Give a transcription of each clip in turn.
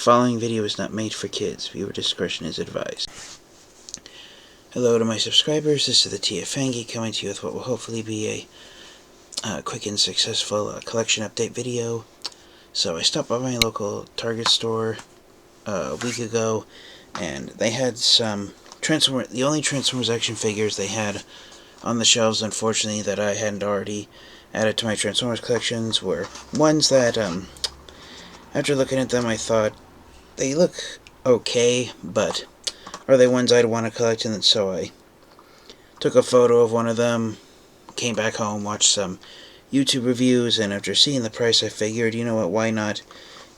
following video is not made for kids. Viewer discretion is advised. Hello to my subscribers. This is the TFfangeek coming to you with what will hopefully be a quick and successful collection update video. So I stopped by my local Target store a week ago, and they had some the only Transformers action figures they had on the shelves, unfortunately, that I hadn't already added to my Transformers collections were ones that, after looking at them, I thought they look okay, but are they ones I'd want to collect? And so I took a photo of one of them, came back home, watched some YouTube reviews, and after seeing the price, I figured, you know what, why not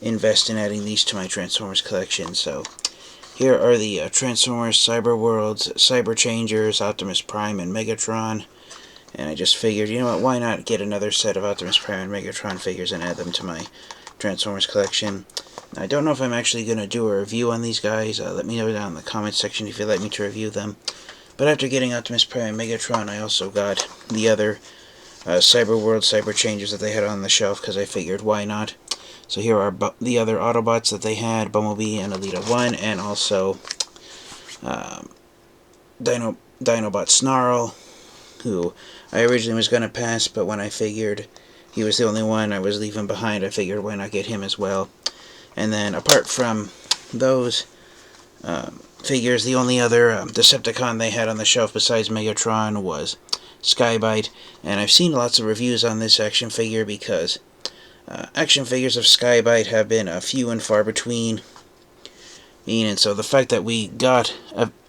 invest in adding these to my Transformers collection? So here are the Transformers Cyber Worlds, Cyber Changers, Optimus Prime, and Megatron. And I just figured, you know what, why not get another set of Optimus Prime and Megatron figures and add them to my Transformers collection. I don't know if I'm actually going to do a review on these guys. Let me know down in the comments section if you'd like me to review them. But after getting Optimus Prime and Megatron, I also got the other Cyber World Cyber Changers that they had on the shelf, because I figured, why not? So here are the other Autobots that they had, Bumblebee and Elita 1, and also Dinobot Snarl, who I originally was going to pass, but when I figured he was the only one I was leaving behind, I figured why not get him as well. And then apart from those figures, the only other Decepticon they had on the shelf besides Megatron was Skybite, and I've seen lots of reviews on this action figure because action figures of Skybite have been few and far between. And so the fact that we got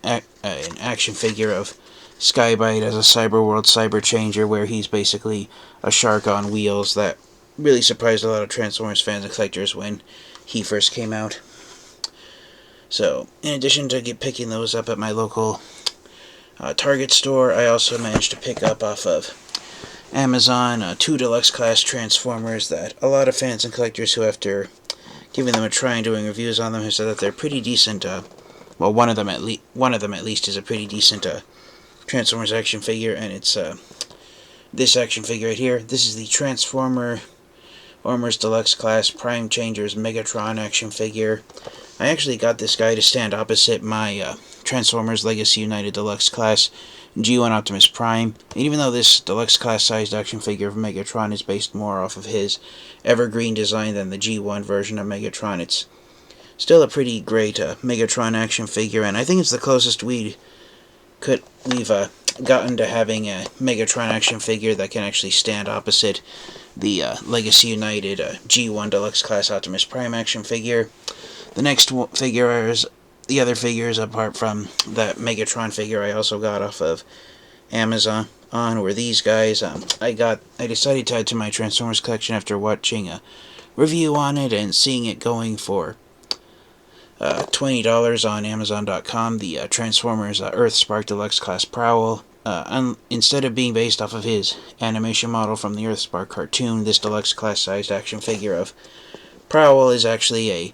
an action figure of Skybite as a Cyber World Cyber Changer, where he's basically a shark on wheels, that really surprised a lot of Transformers fans and collectors when he first came out. So, in addition to picking those up at my local Target store, I also managed to pick up off of Amazon 2 Deluxe Class Transformers that a lot of fans and collectors who, after giving them a try and doing reviews on them, have said that they're pretty decent. Well, one of them at least is a pretty decent Transformers action figure, and it's this action figure right here. This is the Transformers Deluxe Class Prime Changers Megatron action figure. I actually got this guy to stand opposite my Transformers Legacy United Deluxe Class G1 Optimus Prime. And even though this Deluxe Class sized action figure of Megatron is based more off of his evergreen design than the G1 version of Megatron, it's still a pretty great Megatron action figure, and I think it's the closest we've gotten to having a Megatron action figure that can actually stand opposite the Legacy United G1 Deluxe Class Optimus Prime action figure. The next figure is the other figures, apart from that Megatron figure I also got off of Amazon, were these guys. I decided to add to my Transformers collection after watching a review on it and seeing it going for $20 on Amazon.com, the Transformers Earthspark Deluxe Class Prowl. Instead of being based off of his animation model from the Earthspark cartoon, this Deluxe Class sized action figure of Prowl is actually a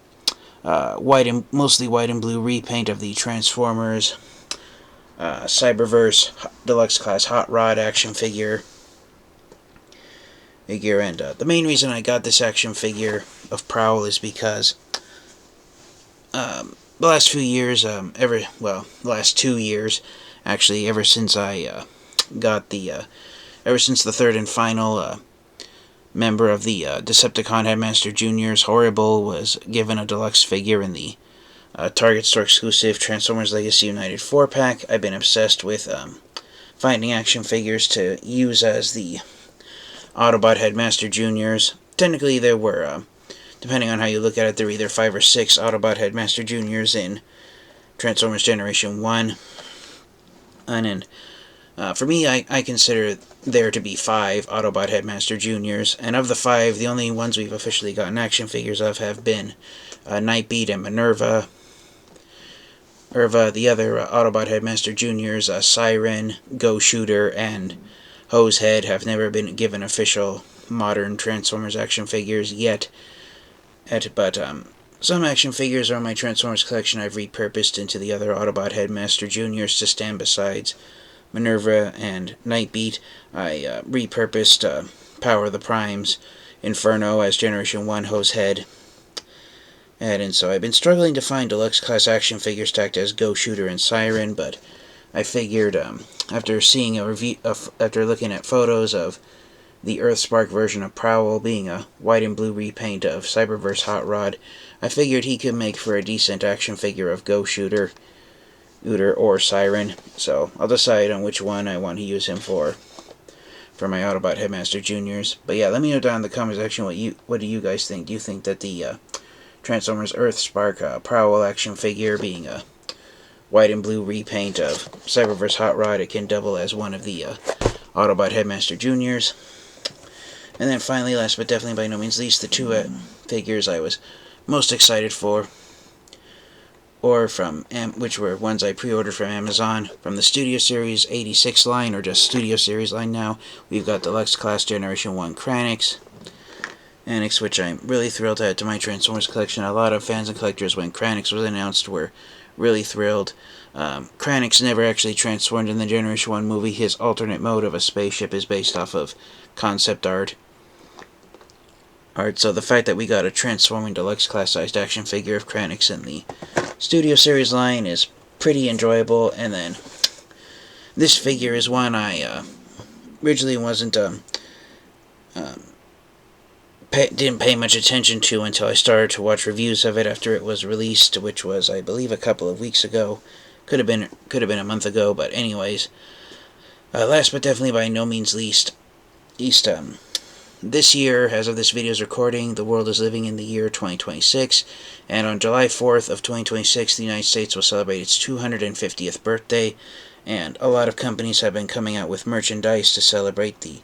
mostly white and blue repaint of the Transformers Cyberverse Deluxe Class Hot Rod action figure. And the main reason I got this action figure of Prowl is because the last few years, the last 2 years, actually, ever since I ever since the third and final member of the Decepticon Headmaster Jr.'s Horrible was given a deluxe figure in the Target store exclusive Transformers Legacy United 4-pack, I've been obsessed with finding action figures to use as the Autobot Headmaster Jr.'s. Technically, there were, depending on how you look at it, there were either 5 or 6 Autobot Headmaster Jr.'s in Transformers Generation 1. And for me, I consider there to be 5 Autobot Headmaster Jr.'s, and of the 5, the only ones we've officially gotten action figures of have been Nightbeat and Minerva. The other Autobot Headmaster Jr.'s, Siren, Go Shooter, and Hosehead have never been given official modern Transformers action figures yet. But some action figures are in my Transformers collection I've repurposed into the other Autobot Headmaster Jr.'s to stand besides Minerva and Nightbeat. I repurposed Power of the Primes Inferno as Generation 1 Hosehead. And so I've been struggling to find deluxe class action figures stacked as Go Shooter and Siren, but I figured after seeing a review, after looking at photos of the Earthspark version of Prowl being a white and blue repaint of Cyberverse Hot Rod, I figured he could make for a decent action figure of Go Shooter, or Siren. So I'll decide on which one I want to use him for my Autobot Headmaster Juniors. But yeah, let me know down in the comment section what do you guys think? Do you think that the Transformers Earthspark Prowl action figure being a white and blue repaint of Cyberverse Hot Rod, it can double as one of the Autobot Headmaster Juniors? And then finally, last but definitely by no means least, the two figures I was most excited for, which were ones I pre-ordered from Amazon. From the Studio Series 86 line, or just Studio Series line now, we've got Deluxe Class Generation 1 Kranix, which I'm really thrilled to add to my Transformers collection. A lot of fans and collectors, when Kranix was announced, were really thrilled. Kranix never actually transformed in the Generation 1 movie. His alternate mode of a spaceship is based off of concept art. So the fact that we got a transforming deluxe class-sized action figure of Kranix in the Studio Series line is pretty enjoyable. And then this figure is one I originally didn't pay much attention to until I started to watch reviews of it after it was released, which was, I believe, a couple of weeks ago. Could have been a month ago, but anyways. Last but definitely by no means least, this year, as of this video's recording, the world is living in the year 2026, and on July 4th of 2026, the United States will celebrate its 250th birthday, and a lot of companies have been coming out with merchandise to celebrate the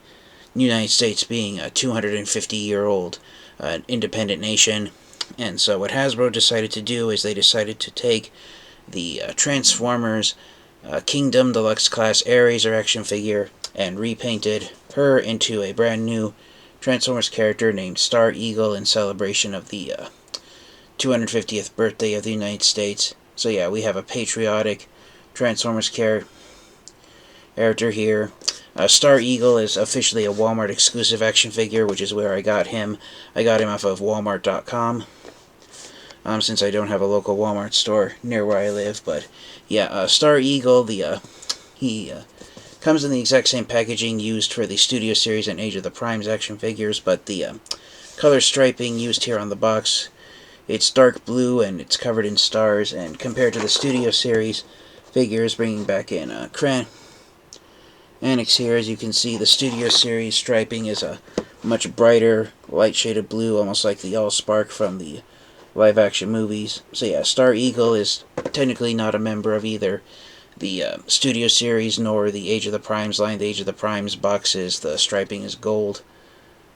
United States being a 250-year-old independent nation. And so what Hasbro decided to do is they decided to take the Transformers Kingdom Deluxe Class Airazor action figure and repainted her into a brand new Transformers character named Star Eagle in celebration of the 250th birthday of the United States. So yeah, we have a patriotic Transformers character here. Star Eagle is officially a Walmart exclusive action figure, which is where I got him. I got him off of Walmart.com, since I don't have a local Walmart store near where I live. But yeah, Star Eagle, he comes in the exact same packaging used for the Studio Series and Age of the Primes action figures, but the color striping used here on the box, it's dark blue and it's covered in stars, and compared to the Studio Series figures, bringing back in Annex here, as you can see, the Studio Series striping is a much brighter, light shaded blue, almost like the Allspark from the live-action movies. So yeah, Star Eagle is technically not a member of either the Studio Series nor the Age of the Primes line. The Age of the Primes boxes, the striping is gold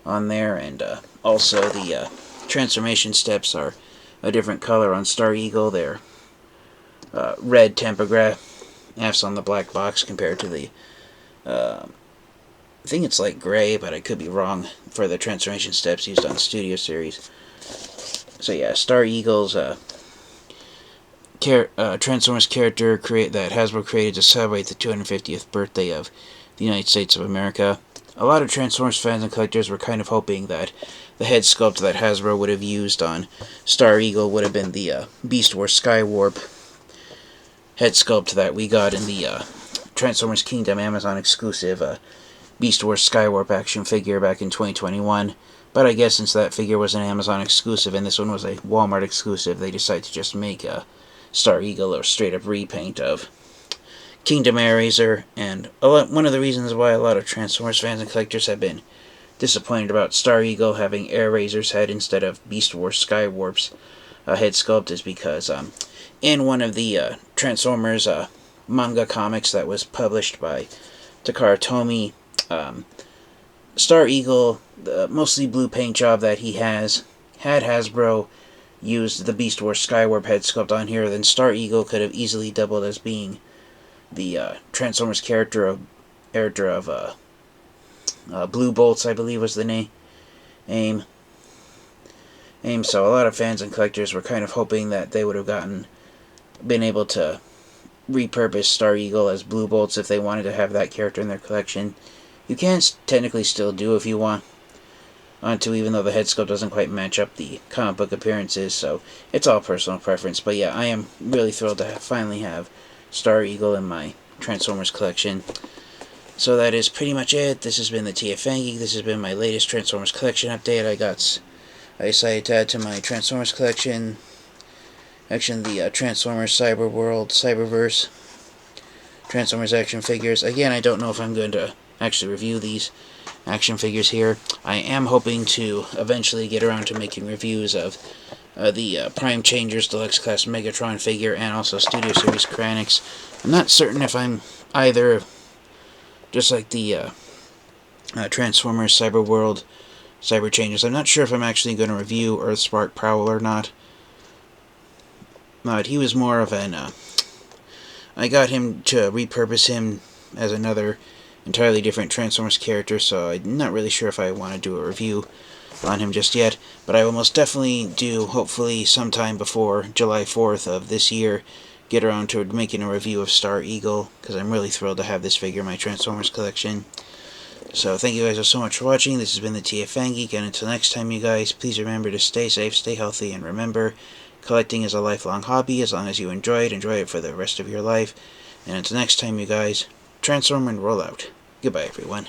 on there, and also the transformation steps are a different color on Star Eagle. They're red tempographs on the black box compared to the I think it's like gray, but I could be wrong, for the transformation steps used on Studio Series. So yeah, Star Eagle's Transformers character that Hasbro created to celebrate the 250th birthday of the United States of America. A lot of Transformers fans and collectors were kind of hoping that the head sculpt that Hasbro would have used on Star Eagle would have been the Beast Wars Skywarp head sculpt that we got in the Transformers Kingdom Amazon exclusive Beast Wars Skywarp action figure back in 2021. But I guess since that figure was an Amazon exclusive and this one was a Walmart exclusive, they decided to just make a Star Eagle a straight up repaint of Kingdom Airazor. And one of the reasons why a lot of Transformers fans and collectors have been disappointed about Star Eagle having Airazor's head instead of Beast Wars Skywarp's head sculpt is because in one of the Transformers manga comics that was published by Takara Tomy, Star Eagle, the mostly blue paint job that he had Hasbro used the Beast Wars Skywarp head sculpt on here, then Star Eagle could have easily doubled as being the Transformers character of Blue Bolts, I believe was the name. So a lot of fans and collectors were kind of hoping that they would have been able to repurpose Star Eagle as Blue Bolts if they wanted to have that character in their collection. You can technically still do if you want. onto, even though the head sculpt doesn't quite match up the comic book appearances, so it's all personal preference. But yeah, I am really thrilled to finally have Star Eagle in my Transformers collection. So that is pretty much it. This has been the TFfangeek. This has been my latest Transformers collection update. I decided to add to my Transformers collection, actually the Transformers Cyberverse Transformers action figures. Again, I don't know if I'm going to actually review these action figures here. I am hoping to eventually get around to making reviews of the Prime Changers Deluxe Class Megatron figure and also Studio Series Kranix. I'm not certain if I'm either, just like the Transformers Cyber Changers, I'm not sure if I'm actually going to review Earthspark Prowl or not. But he was more of an... I got him to repurpose him as another entirely different Transformers character, so I'm not really sure if I want to do a review on him just yet. But I will most definitely do, hopefully sometime before July 4th of this year, get around to making a review of Star Eagle, because I'm really thrilled to have this figure in my Transformers collection. So thank you guys so much for watching. This has been the TFfangeek, and until next time, you guys, please remember to stay safe, stay healthy, and remember, collecting is a lifelong hobby. As long as you enjoy it for the rest of your life. And until next time, you guys, transform and roll out. Goodbye, everyone.